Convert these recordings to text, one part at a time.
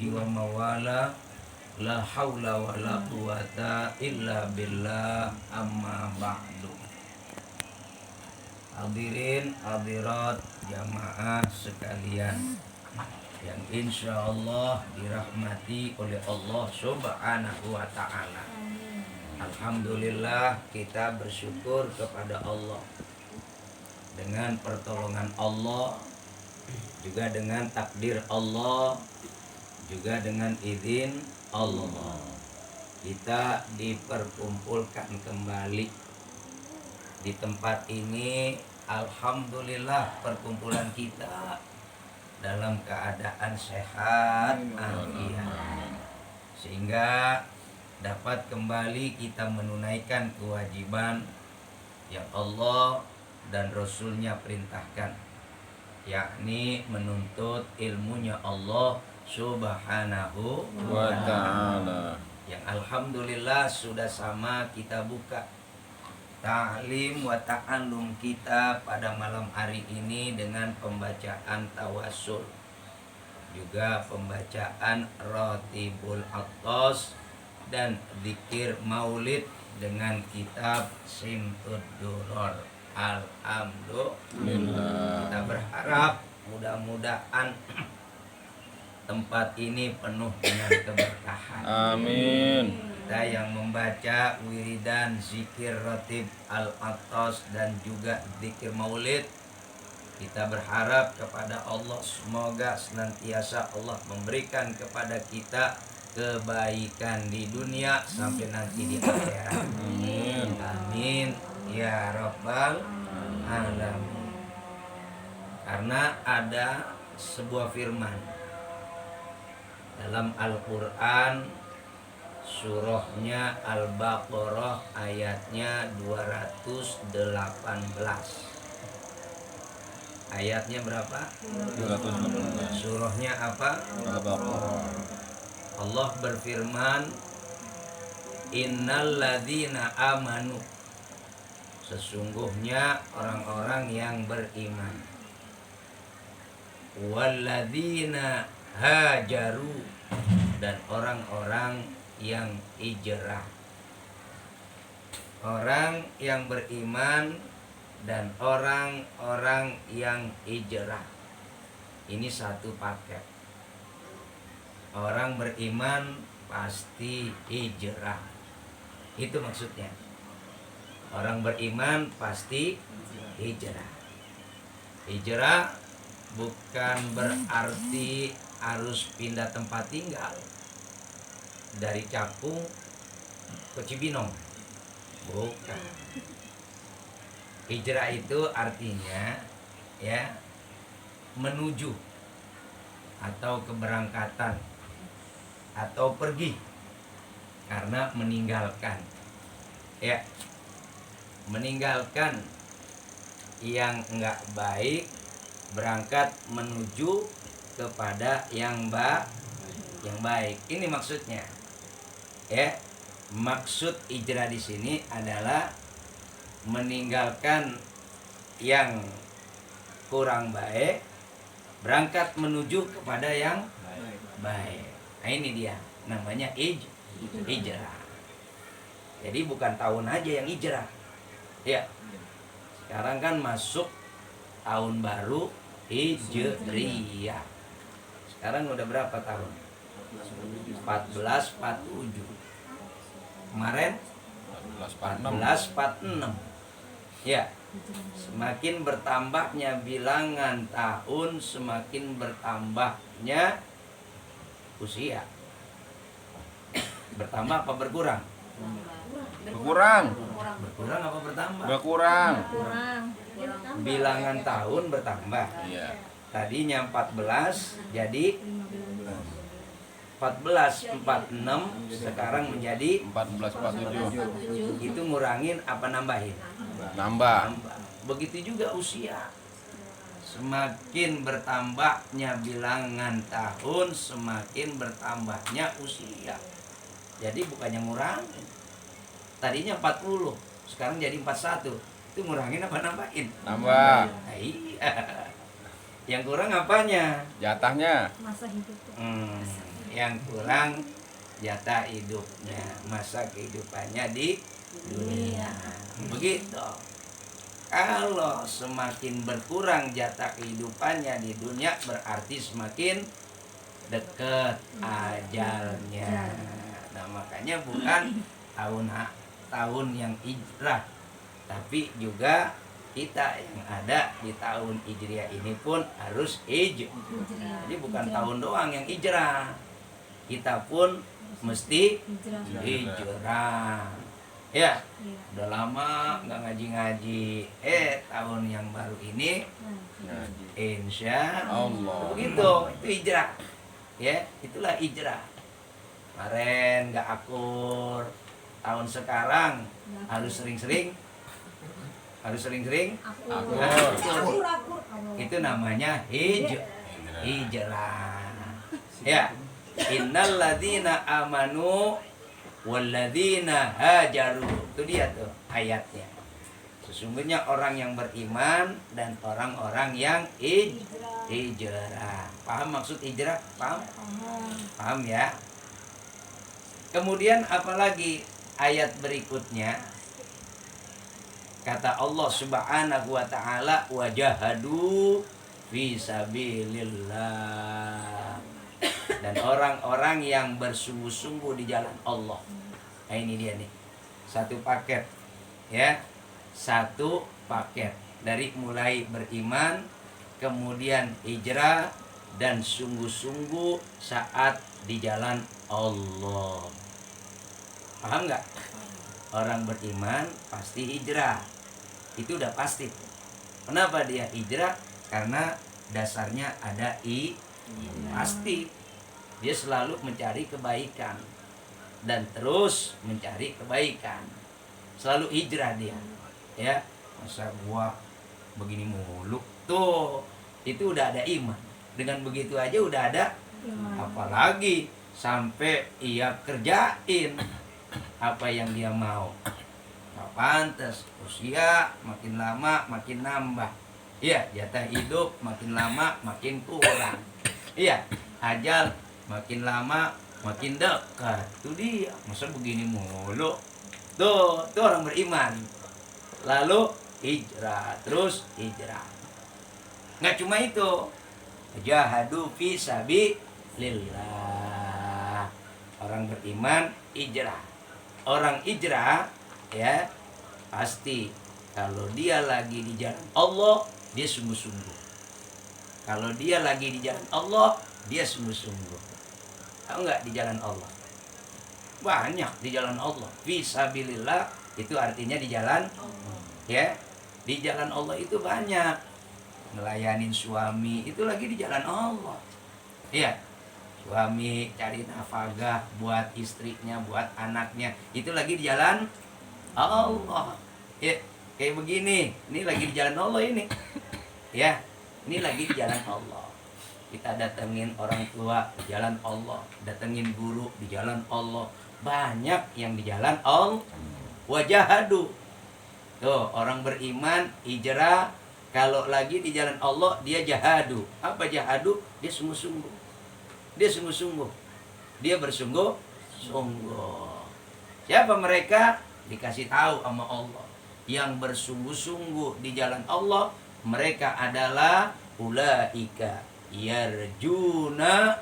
sahbihi wa mawala. La haula wa la quwata illa billah, amma ba'du. Hadirin hadirat jamaah sekalian yang insya Allah dirahmati oleh Allah subhanahu wa ta'ala. Alhamdulillah, kita bersyukur kepada Allah. Dengan pertolongan Allah, juga dengan takdir Allah, juga dengan izin Allah, kita diperkumpulkan kembali di tempat ini. Alhamdulillah, perkumpulan kita dalam keadaan sehat afiat, sehingga dapat kembali kita menunaikan kewajiban yang Allah dan Rasulnya perintahkan, yakni menuntut ilmunya Allah subhanahu wa ta'ala, yang alhamdulillah sudah sama kita buka ta'lim wa ta'allum kita pada malam hari ini dengan pembacaan tawassul, juga pembacaan Ratibul Attas dan zikir maulid dengan kitab Simtud Duror. Alhamdulillah, kita berharap mudah-mudahan tempat ini penuh dengan keberkahan. Amin. Kita yang membaca wiridan, zikir ratib al-attas dan juga zikir maulid, kita berharap kepada Allah semoga senantiasa Allah memberikan kepada kita kebaikan di dunia sampai nanti di akhirat. Amin. Amin ya rabbal alamin. Karena ada sebuah firman dalam Al-Quran, surahnya Al-Baqarah ayatnya 218. Ayatnya berapa? 218. Surahnya apa? Al-Baqarah. Allah berfirman, Innal ladzina amanu, sesungguhnya orang-orang yang beriman, walladzina hajaru, dan orang-orang yang hijrah. Orang yang beriman dan orang-orang yang hijrah, ini satu paket. Orang beriman pasti hijrah, itu maksudnya. Orang beriman pasti hijrah. Hijrah bukan berarti harus pindah tempat tinggal dari Cakung ke Cibinong, bukan. Hijrah itu artinya ya menuju atau keberangkatan atau pergi karena meninggalkan, ya, meninggalkan yang enggak baik, berangkat menuju kepada yang baik. Ini maksudnya. Ya, maksud hijrah di sini adalah meninggalkan yang kurang baik, berangkat menuju kepada yang baik. Nah, ini dia namanya hijrah. Jadi bukan tahun aja yang hijrah. Ya. Sekarang kan masuk tahun baru Hijriyah. Sekarang udah berapa tahun? 1447. Kemarin 1446. Ya. Semakin bertambahnya bilangan tahun, semakin bertambahnya usia. Bertambah apa berkurang? Berkurang. Berkurang apa bertambah? Berkurang. Bilangan tahun bertambah. Iya. Tadinya 14 jadi 1446, sekarang menjadi 1447. Itu ngurangin apa nambahin? Nambah. Begitu juga usia. Semakin bertambahnya bilangan tahun, semakin bertambahnya usia. Jadi bukannya ngurangin. Tadinya 40, sekarang jadi 41. Itu ngurangin apa nambahin? Nambah. Nah, iya. Yang kurang apanya? Jatahnya. Masa hidup. yang kurang jatah hidupnya, masa kehidupannya di dunia. Begitu. Kalau semakin berkurang jatah kehidupannya di dunia, berarti semakin dekat ajalnya. Nah, makanya bukan tahun yang hijrah, tapi juga kita yang ada di tahun hijriah ini pun harus hijrah. Jadi bukan tahun doang yang hijrah, kita pun mesti hijrah. Ya, udah lama nggak ngaji-ngaji. Tahun yang baru ini, insya Allah. Begitu, itu hijrah. Ya, itulah hijrah. Kemarin nggak akur, tahun sekarang harus sering-sering. Akur. Itu namanya hijrah. Ya, innal ladzina amanu walladzina hajaru. Itu dia tuh ayatnya. Sesungguhnya orang yang beriman dan orang-orang yang hijrah. Paham maksud hijrah? Paham? Paham ya? Kemudian apalagi ayat berikutnya? Kata Allah Subhanahu wa taala, wajahadu fi sabilillah. Dan orang-orang yang bersungguh-sungguh di jalan Allah. Nah, ini dia nih. Satu paket. Ya. Satu paket. Dari mulai beriman, kemudian hijrah, dan sungguh-sungguh saat di jalan Allah. Paham nggak? Orang beriman pasti hijrah. Itu udah pasti. Kenapa dia hijrah? Karena dasarnya ada pasti. Dia selalu mencari kebaikan dan terus mencari kebaikan. Selalu hijrah dia. Ya, masa gua begini mulu tuh, itu udah ada iman. Dengan begitu aja udah ada, apalagi sampai ia kerjain apa yang dia mau. Nggak pantas, usia makin lama makin nambah. Iya, jatah hidup makin lama makin kurang. Iya, ajal makin lama makin dekat. Itu dia, masa begini mulu. Tuh orang beriman. Lalu hijrah, terus hijrah. Nggak cuma itu. Jahadu fi sabilillah. Orang beriman hijrah. Orang hijrah ya pasti kalau dia lagi di jalan Allah, dia sungguh-sungguh. Kalau dia lagi di jalan Allah, dia sungguh-sungguh. Tahu nggak di jalan Allah? Banyak di jalan Allah. Fisabilillah itu artinya di jalan ya. Di jalan Allah itu banyak. Ngelayanin suami itu lagi di jalan Allah. Iya. Suami cari nafkah buat istrinya, buat anaknya, itu lagi di jalan Allah. Ya, kayak begini, ini lagi di jalan Allah ini. Ya, ini lagi di jalan Allah. Kita datengin orang tua di jalan Allah, datengin guru di jalan Allah. Banyak yang di jalan Allah. Wajahadu. Tuh, orang beriman hijrah, kalau lagi di jalan Allah dia jahadu. Apa jahadu? Dia sungguh-sungguh. Dia sungguh-sungguh. Dia bersungguh-sungguh. Siapa mereka? Dikasih tahu sama Allah. Yang bersungguh-sungguh di jalan Allah, mereka adalah ulaika yarjuna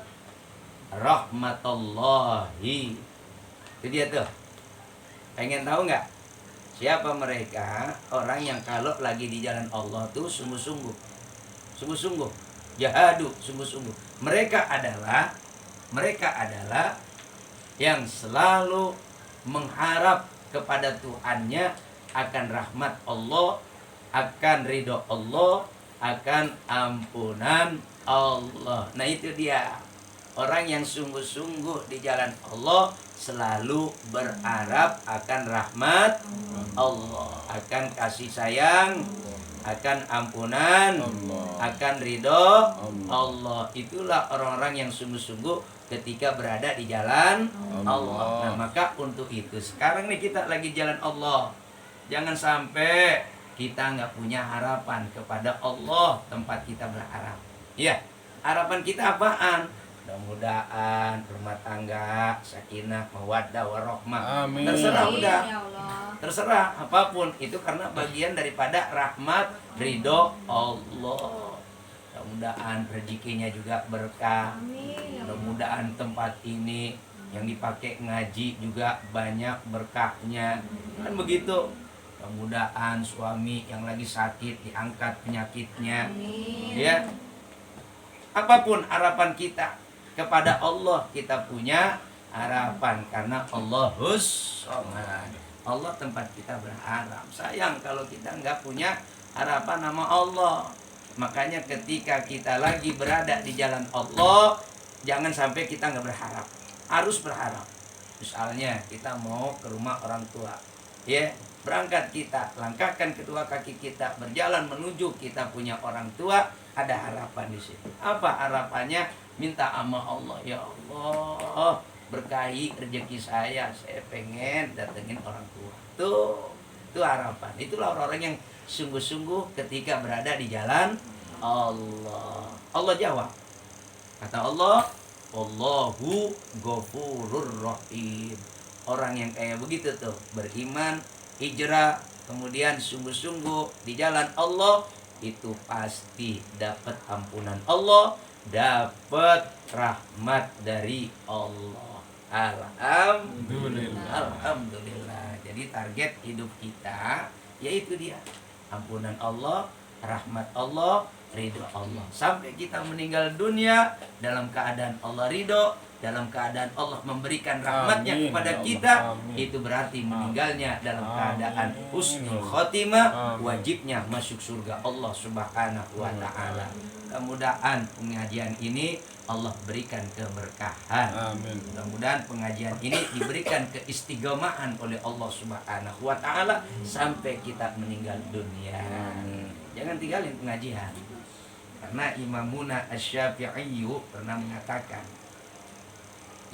rahmatallahi. Itu dia tuh. Pengen tahu nggak? Siapa mereka? Orang yang kalau lagi di jalan Allah tuh sungguh-sungguh. Sungguh-sungguh. Jahadu, sungguh-sungguh. Mereka adalah yang selalu mengharap kepada Tuhannya akan rahmat Allah, akan ridho Allah, akan ampunan Allah. Nah, itu dia. Orang yang sungguh-sungguh di jalan Allah selalu berharap akan rahmat Allah, akan kasih sayang, akan ampunan, akan ridho Allah. Itulah orang-orang yang sungguh-sungguh ketika berada di jalan Allah. Nah, maka untuk itu sekarang nih kita lagi jalan Allah. Jangan sampai kita nggak punya harapan kepada Allah tempat kita berharap. Ya, harapan kita apaan? Mudah-mudahan rumah tangga sakinah, mawaddah, warahmah. Amin. Terserah udah. Ya Allah. Terserah apapun itu karena bagian daripada rahmat ridho Allah. Mudah-mudahan rezekinya juga berkah. Amin. Mudah-mudahan tempat ini yang dipakai ngaji juga banyak berkahnya. Kan begitu. Mudah-mudahan suami yang lagi sakit diangkat penyakitnya. Amin. Ya. Apapun harapan kita kepada Allah, kita punya harapan karena Allahus Somad. Allah tempat kita berharap. Sayang kalau kita nggak punya harapan nama Allah. Makanya ketika kita lagi berada di jalan Allah, jangan sampai kita nggak berharap. Harus berharap. Misalnya kita mau ke rumah orang tua, ya berangkat kita, langkahkan kedua kaki kita, berjalan menuju kita punya orang tua, ada harapan di situ. Apa harapannya? Minta sama Allah, ya Allah, berkahi rezeki saya pengen datengin orang tua. Itu harapan. Itulah orang-orang yang sungguh-sungguh ketika berada di jalan Allah. Allah jawab. Kata Allah, Allahu Ghafurur Rahim. Orang yang kayak begitu tuh, beriman, hijrah, kemudian sungguh-sungguh di jalan Allah, itu pasti dapat ampunan Allah, dapat rahmat dari Allah. Alhamdulillah. Alhamdulillah. Jadi target hidup kita yaitu dia, ampunan Allah, rahmat Allah, ridho Allah. Sampai kita meninggal dunia dalam keadaan Allah ridho, dalam keadaan Allah memberikan rahmatnya Amin, kepada ya Allah. kita. Amin. Itu berarti meninggalnya dalam Amin. keadaan husnul khotimah, Amin. wajibnya masuk surga Allah Subhanahu wa ta'ala. Mudah-mudahan pengajian ini Allah berikan keberkahan. Amin. Mudah-mudahan pengajian ini diberikan keistiqomahan oleh Allah Subhanahu wa ta'ala sampai kita meninggal dunia. Jangan tinggalin pengajian. Karena Imamuna Asy-Syafi'i pernah mengatakan,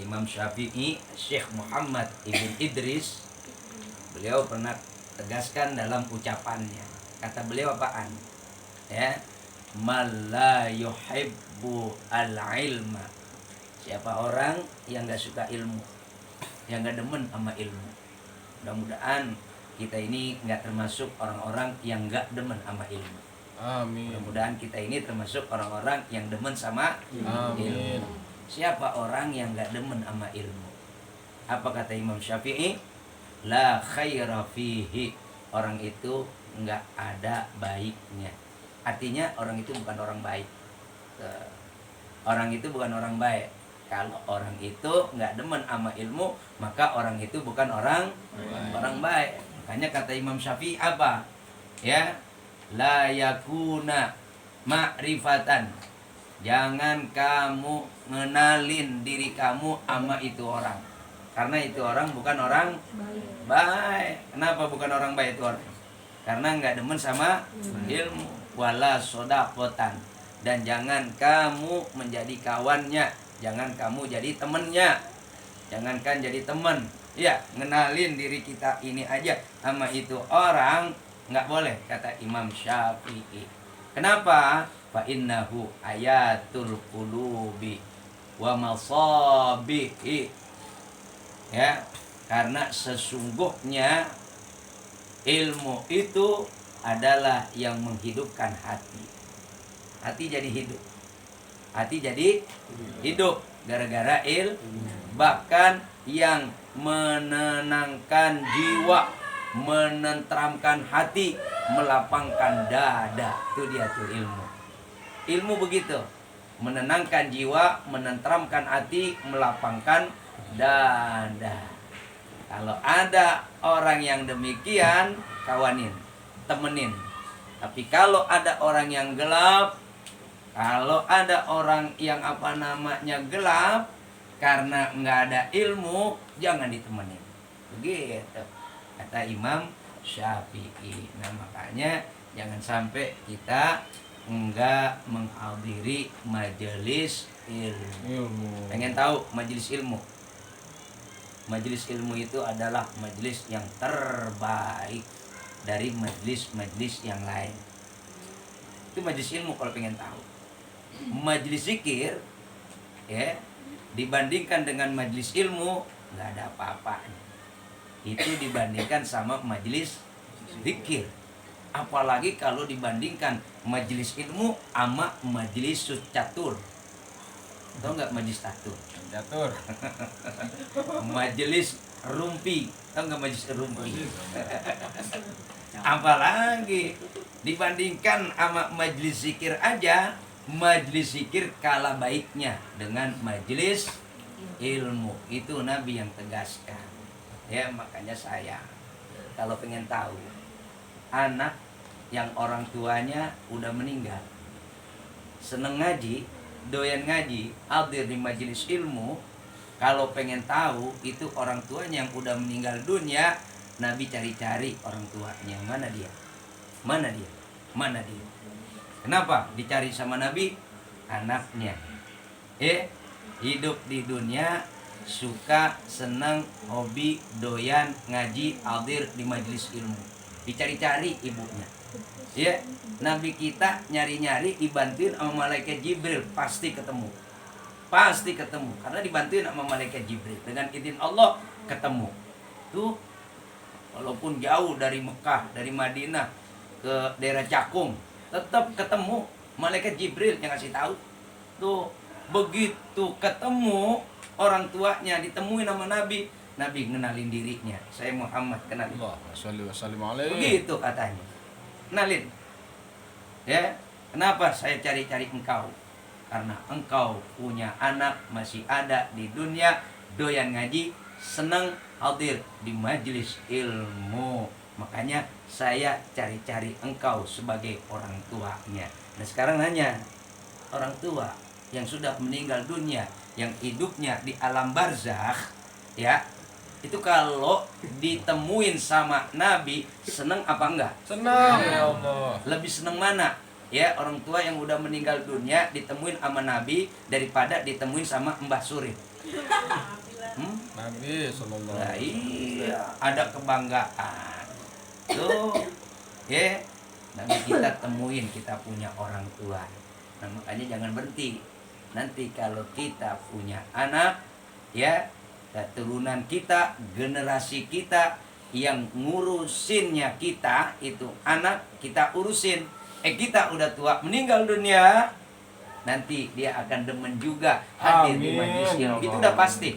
Imam Syafi'i, Syekh Muhammad Ibn Idris, beliau pernah tegaskan dalam ucapannya. Kata beliau apaan? Ya, man la yuhibbu al-ilma. Siapa orang yang gak suka ilmu, yang gak demen sama ilmu. Mudah-mudahan kita ini gak termasuk orang-orang yang gak demen sama ilmu. Amin. Mudah-mudahan kita ini termasuk orang-orang yang demen sama Amin. ilmu. Siapa orang yang gak demen sama ilmu? Apa kata Imam Syafi'i? La khaira fihi. Orang itu gak ada baiknya. Artinya orang itu bukan orang baik. Orang itu bukan orang baik. Kalau orang itu gak demen sama ilmu, maka orang itu bukan orang baik. Makanya kata Imam Syafi'i apa? Ya, la yakuna ma'rifatan. Jangan kamu ngenalin diri kamu sama itu orang. Karena itu orang bukan orang baik. Kenapa bukan orang baik itu orang? Karena nggak demen sama ilmu. Wala sodakotan. Dan jangan kamu menjadi kawannya. Jangan kamu jadi temennya. Jangankan jadi temen. Ya, ngenalin diri kita ini aja sama itu orang nggak boleh, kata Imam Syafi'i. Kenapa? Fa innahu ayatul qulubi wa masabihi. Ya, karena sesungguhnya ilmu itu adalah yang menghidupkan hati. Hati jadi hidup. Hati jadi hidup gara-gara ilmu. Bahkan yang menenangkan jiwa, menenteramkan hati, melapangkan dada, itu dia tuh ilmu. Ilmu begitu, menenangkan jiwa, menenteramkan hati, melapangkan dada. Kalau ada orang yang demikian, kawanin, temenin. Tapi kalau ada orang yang gelap, kalau ada orang yang gelap, karena nggak ada ilmu, jangan ditemenin. Begitu kata Imam Syafi'i. Nah makanya jangan sampai kita enggak menghadiri majelis ilmu. Pengen tahu majelis ilmu? Majelis ilmu itu adalah majelis yang terbaik dari majelis-majelis yang lain. Itu majelis ilmu kalau pengen tahu. Majelis zikir ya, dibandingkan dengan majelis ilmu nggak ada apa-apanya. Itu dibandingkan sama majelis zikir. Apalagi kalau dibandingkan majelis ilmu sama majelis catur. Tahu nggak majelis catur? Catur. Majelis rumpi. Tahu nggak majelis rumpi? Apalagi dibandingkan sama majelis zikir aja, majelis zikir kalah baiknya dengan majelis ilmu. Itu Nabi yang tegaskan. Ya, makanya saya kalau pengen tahu anak yang orang tuanya udah meninggal, seneng ngaji, doyan ngaji, hadir di majelis ilmu, kalau pengen tahu itu orang tuanya yang udah meninggal dunia, Nabi cari-cari orang tuanya. Mana dia? Mana dia? Mana dia? Kenapa dicari sama Nabi? Anaknya. Hidup di dunia, suka, senang, hobi, doyan, ngaji, hadir di majelis ilmu. Dicari-cari ibunya. Ya, Nabi kita nyari-nyari dibantuin sama malaikat Jibril, pasti ketemu. Pasti ketemu karena dibantuin sama malaikat Jibril. Dengan izin Allah ketemu. Tuh, walaupun jauh dari Mekah, dari Madinah ke daerah Cakung, tetap ketemu malaikat Jibril yang ngasih tahu. Tuh, begitu ketemu orang tuanya ditemuin sama Nabi, Nabi kenalin dirinya. Saya Muhammad, kenalin. Allahumma sholli wa sallim alaihi. Begitu katanya. Kenalin. Ya, kenapa saya cari-cari engkau? Karena engkau punya anak masih ada di dunia, doyan ngaji, senang hadir di majelis ilmu. Makanya saya cari-cari engkau sebagai orang tuanya. Nah sekarang nanya, orang tua yang sudah meninggal dunia, yang hidupnya di alam barzakh, ya, itu kalau ditemuin sama Nabi, seneng apa enggak? Senang ya Allah. Lebih seneng mana? Ya, orang tua yang udah meninggal dunia ditemuin sama Nabi daripada ditemuin sama Mbah Surip. Nabi sallallahu Nah, alaihi iya, ada kebanggaan. Tuh, ya, Nabi kita temuin, kita punya orang tua. Nah, makanya jangan berhenti. Nanti kalau kita punya anak, ya, turunan kita, generasi kita yang ngurusinnya kita itu anak kita urusin. Kita udah tua meninggal dunia, nanti dia akan demen juga hadir di majelis ilmu. Itu udah pasti.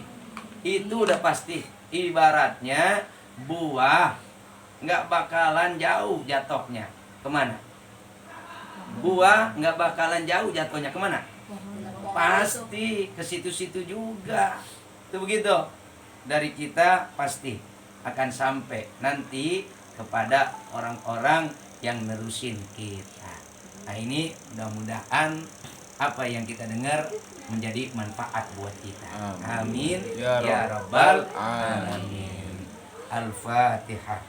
Itu udah pasti. Ibaratnya buah nggak bakalan jauh jatuhnya kemana? Buah nggak bakalan jauh jatuhnya kemana? Pasti ke situ-situ juga. Itu begitu. Dari kita pasti akan sampai nanti kepada orang-orang yang nerusin kita. Nah ini mudah-mudahan apa yang kita dengar menjadi manfaat buat kita. Amin. Ya Rabbal Alamin. Al-Fatihah.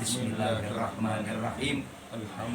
Bismillahirrahmanirrahim.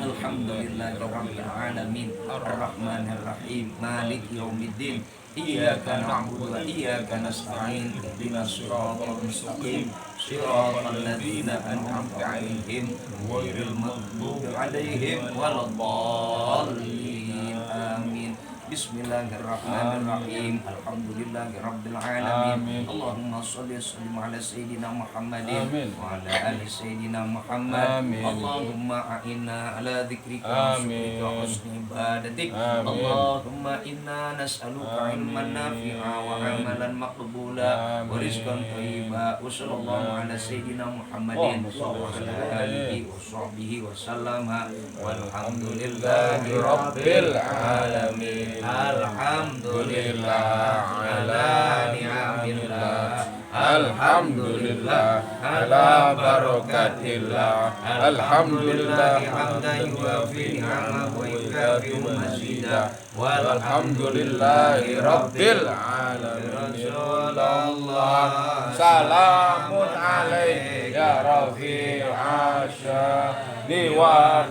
Alhamdulillahirabbil alamin. Arrahmanir rahim. Maliki yaumiddin. Iyyaka na'budu wa iyyaka nasta'in. Ihdinas siratal mustaqim. Siratal ladzina an'amta 'alaihim ghairil maghdubi 'alaihim waladdallin. Amin. Bismillahirrahmanirrahim. Alhamdulillahirabbil alamin. Allahumma shalli wa sallim ala sayyidina Muhammadin wa ala ali sayyidina Muhammad. Allahumma a'inna ala dzikrika wa syukrika wa husni ibadatik. Allahumma inna nas'aluka ilman nafi'a wa amalan maqbula wa rizqan thayyiba. Wa sallallahu ala sayyidina Muhammadin wa ala alihi wa sahbihi wa sallama. Walhamdulillahi rabbil alamin. Alhamdulillah ala ni'amillah. Alhamdulillah ala barakatillah. Alhamdulillah hamdan yuwafi ni'amahu wa yukafi mazidah. Walhamdulillahi rabbil alamin. Rasulullah salamun alaik ya rafi'asya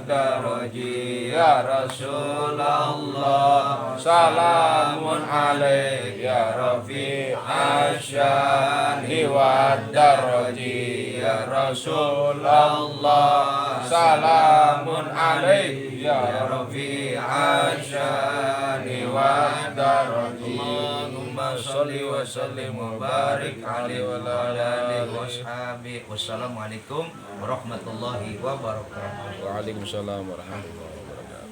daraji ya Rasulullah salamun alaik ya rafi'asya daraji ya Rasulullah salamun alaik ya rafi'asya wa darajati. Allahumma sholli wa sallim wa barik alaihi wa ala alihi wa sahbihi. Wassalamualaikum warahmatullahi wabarakatuh. Waalaikumsalam warahmatullahi wabarakatuh.